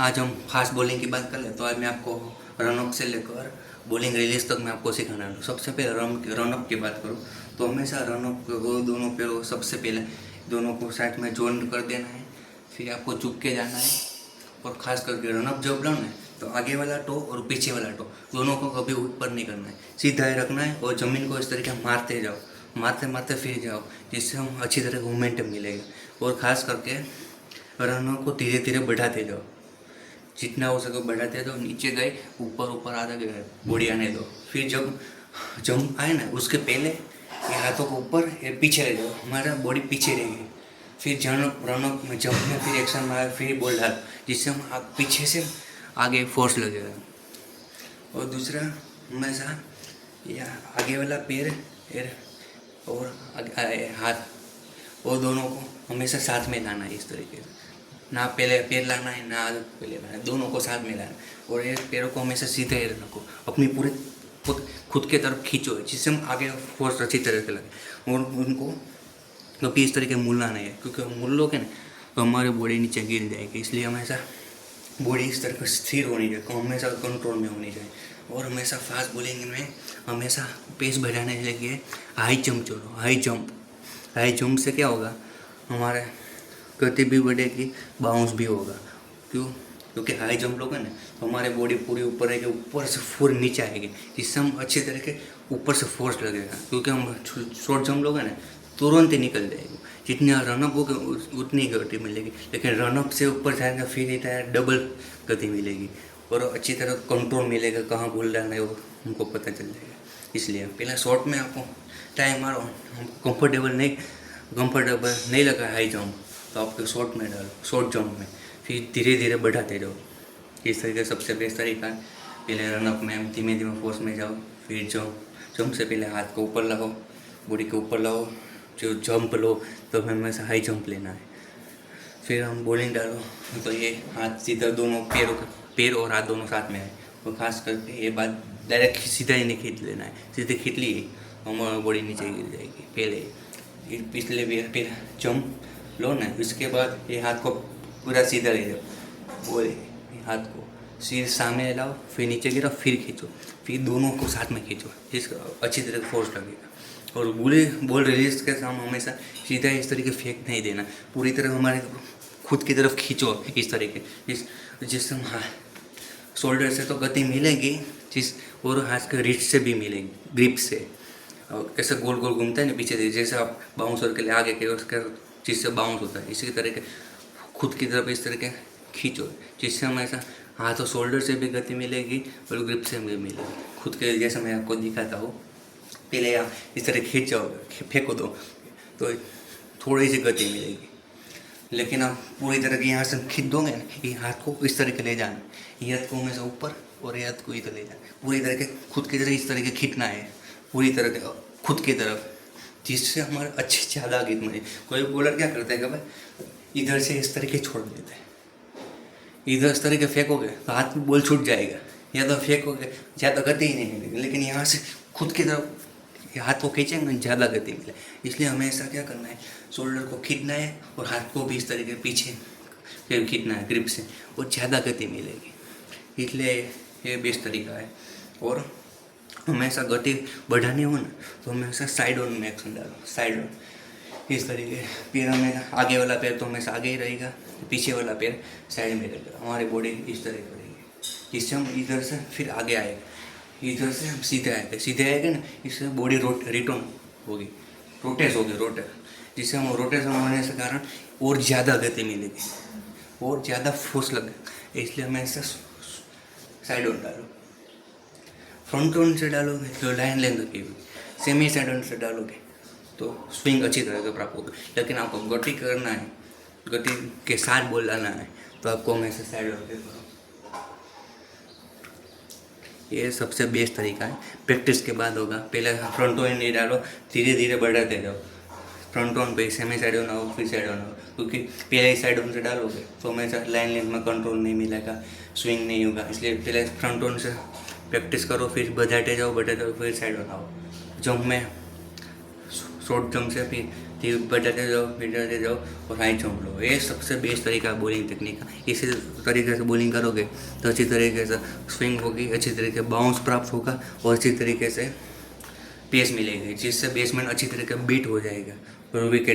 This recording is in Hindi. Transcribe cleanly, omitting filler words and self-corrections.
आज हम फास्ट बॉलिंग की बात कर ले तो आज मैं आपको रन अप से लेकर बॉलिंग रिलीज तक मैं आपको सिखाना हूँ। सबसे पहले रन अप की बात करूँ तो हमेशा रन अप को दोनों पैरों सबसे पहले दोनों को साइड में जॉइन कर देना है, फिर आपको झुक के जाना है और ख़ास करके रन अप जब लाना है तो आगे वाला टो और पीछे वाला टो दोनों को कभी ऊपर नहीं करना है, सीधा ही रखना है और ज़मीन को इस तरीके मारते जाओ, मारते मारते फिर जाओ, जिससे हम अच्छी तरह मोमेंटम मिलेगा। और ख़ास करके रनों को धीरे धीरे बढ़ाते जाओ, जितना हो सके बढ़ाते जाओ, नीचे गए ऊपर ऊपर आधा गए बॉडी आने दो, फिर जब जंप आए ना उसके पहले ये हाथों को ऊपर ये पीछे ले जाओ, हमारा बॉडी पीछे रहेगी। फिर रनअप में जंप में फिर एक्शन मारे फिर बॉल डाल, जिससे हम पीछे से आगे फोर्स लगेगा। और दूसरा हमेशा या आगे वाला पैर और हाथ और दोनों को हमेशा साथ में लाना है, इस तरीके से ना पहले पैर लाना है ना पहले लाना है, दोनों को साथ में लाना है। और ये पैरों को हमेशा सीधे ही रखो, अपनी पूरे खुद के तरफ खींचो, जिससे हम आगे फोर्स अच्छी तरह से लगे। और उनको कभी इस तरीके मुड़ना नहीं है, क्योंकि हम मुड़ लोगे ना तो हमारी बॉडी नीचे गिर जाएगी। इसलिए हमेशा बॉडी इस तरह स्थिर होनी चाहिए, हमेशा कंट्रोल में होनी चाहिए। और हमेशा फास्ट बॉलिंग में हमेशा पेस बढ़ाने के लिए हाई जंप छोड़ो, हाई जंप से क्या होगा, हमारे गति भी बढ़ेगी, बाउंस भी होगा। क्योंकि हाई जंप लोगे ना तो हमारे बॉडी पूरी ऊपर रहेगी, ऊपर से फुर नीचे आएगी, जिससे हम अच्छे तरह के ऊपर से फोर्स लगेगा। क्योंकि हम शॉर्ट जंप लोगे ना तुरंत ही निकल जाएगी, जितना रनअप होगा उतनी गति मिलेगी, लेकिन रनअप से ऊपर जाएगा फिर इतना डबल गति मिलेगी और अच्छी तरह कंट्रोल मिलेगा, कहाँ भूल जाना है वो हमको पता चल जाएगा। इसलिए पहला शॉर्ट में आपको टाइम मारो, हमको कंफर्टेबल नहीं लगा हाई जंप तो आपके शॉर्ट में डालो, शॉर्ट जंप में फिर धीरे धीरे बढ़ाते जाओ। इस तरीके सबसे बेस्ट तरीका है। पहले रनअप में धीमे धीमे फोर्स में जाओ, फिर जंप से पहले हाथ को ऊपर लाओ, बॉडी के ऊपर लाओ, जो जंप लो तो हमेशा हाई जंप लेना है। फिर हम बॉलिंग डालो तो ये हाथ सीधा दोनों पैर और हाथ दोनों साथ में आए। और ख़ास करके ये बात डायरेक्ट सीधा ही नहीं खींच लेना है, सीधे खींच लिए हमारी बॉडी नीचे गिर जाएगी। पहले पिछले फिर जंप लो ना, इसके बाद ये हाथ को पूरा सीधा ले जाओ, बोले हाथ को सिर सामने लाओ, फिर नीचे गिराओ, फिर खींचो, फिर दोनों को साथ में खींचो, जिसका अच्छी तरह फोर्स लगेगा। और बॉल रिलीज के समय हमेशा सीधा इस तरीके फेंक नहीं देना, पूरी तरह हमारे खुद की तरफ खींचो इस तरीके, जिससे हाँ शोल्डर से तो गति मिलेगी, और हाथ के रिस्ट से भी मिलेगी, ग्रिप से। और कैसे गोल गोल घूमता है ना पीछे से, जैसे आप बाउंसर के लिए आगे के उसका जिससे बाउंस होता है, इसी तरह के खुद की तरफ इस तरह के खींचो, जिससे हमेशा हाथ और शोल्डर से भी गति मिलेगी और ग्रिप से भी मिलेगी। खुद के जैसे मैं आपको दिखाता हूँ, पहले आप इस तरह खींच जाओगे, फेंको दो तो थोड़ी सी गति मिलेगी, लेकिन आप पूरी तरह के यहाँ से खींच दोगे ना, ये हाथ को इस तरह के ले जाना, ये हाथ को हमेशा ऊपर और ये हाथ को इधर ले जाना, पूरी तरह के खुद की तरह इस तरह के खींचना है, पूरी तरह के खुद की तरफ, जिससे हमारे अच्छे ज़्यादा गीत में। कोई बॉलर क्या करता है कि भाई इधर से इस तरीके छोड़ देते हैं, इधर इस तरीके फेंकोगे तो हाथ में बॉल छूट जाएगा, या तो फेंकोगे ज़्यादा गति ही नहीं मिलेगी, लेकिन यहाँ से खुद की तरफ हाथ को खींचेंगे ज़्यादा गति मिले। इसलिए हमेशा क्या करना है, शोल्डर को खींचना है और हाथ को भी इस तरीके पीछे फिर खींचना है ग्रिप से, और ज़्यादा गति मिलेगी। इसलिए ये बेस्ट तरीका है। और हमेशा गति बढ़ानी हो ना तो हमेशा साइड ऑन में एक्शन डालो, साइड ऑन इस तरीके। पैर में आगे वाला पैर तो हमेशा आगे ही रहेगा, पीछे वाला पैर साइड में रहेगा, हमारी बॉडी इस तरह की रहेगी, जिससे हम इधर से फिर आगे आएगा, इधर से हम सीधे आएगा ना, इससे बॉडी रिटर्न होगी, रोटेट, जिससे हम रोटेशन होने से कारण और ज़्यादा गति मिलेगी और ज़्यादा फोर्स लगेगा। इसलिए हमेशा साइड ऑन डालो। फ्रंट ऑन से डालोगे तो लाइन लेंथ रखेगी, सेमी साइड ऑन से डालोगे तो स्विंग अच्छी तरह से प्राप्त होगी। लेकिन आपको गति करना है, गति के साथ बॉल डालना है तो आपको हमेशा साइड ऑन पे करो। ये सबसे बेस्ट तरीका है, प्रैक्टिस के बाद होगा। पहले फ्रंट ऑन नहीं डालो, धीरे धीरे बढ़ाते जाओ, फ्रंट ऑन पे सेमी साइड ऑन आओ, फिर साइड ऑन आओ, क्योंकि पहले ही साइड ऑन से डालोगे तो हमेशा लाइन लेंथ में कंट्रोल नहीं मिलेगा, स्विंग नहीं होगा। इसलिए पहले फ्रंट ऑन से प्रैक्टिस करो, फिर बढ़ाते जाओ, फिर साइड ऑन आओ। जंप में शॉर्ट जंप से फिर धीरे बढ़ाते जाओ और हाई जंप लो। ये सबसे बेस्ट तरीका है बॉलिंग टेक्निक का। इसी तरीके से बॉलिंग करोगे तो अच्छी तरीके से स्विंग होगी, अच्छी तरीके से बाउंस प्राप्त होगा और अच्छी तरीके से पेस मिलेगी, जिससे बेसमैन अच्छी तरीके बीट हो जाएगा और विकेट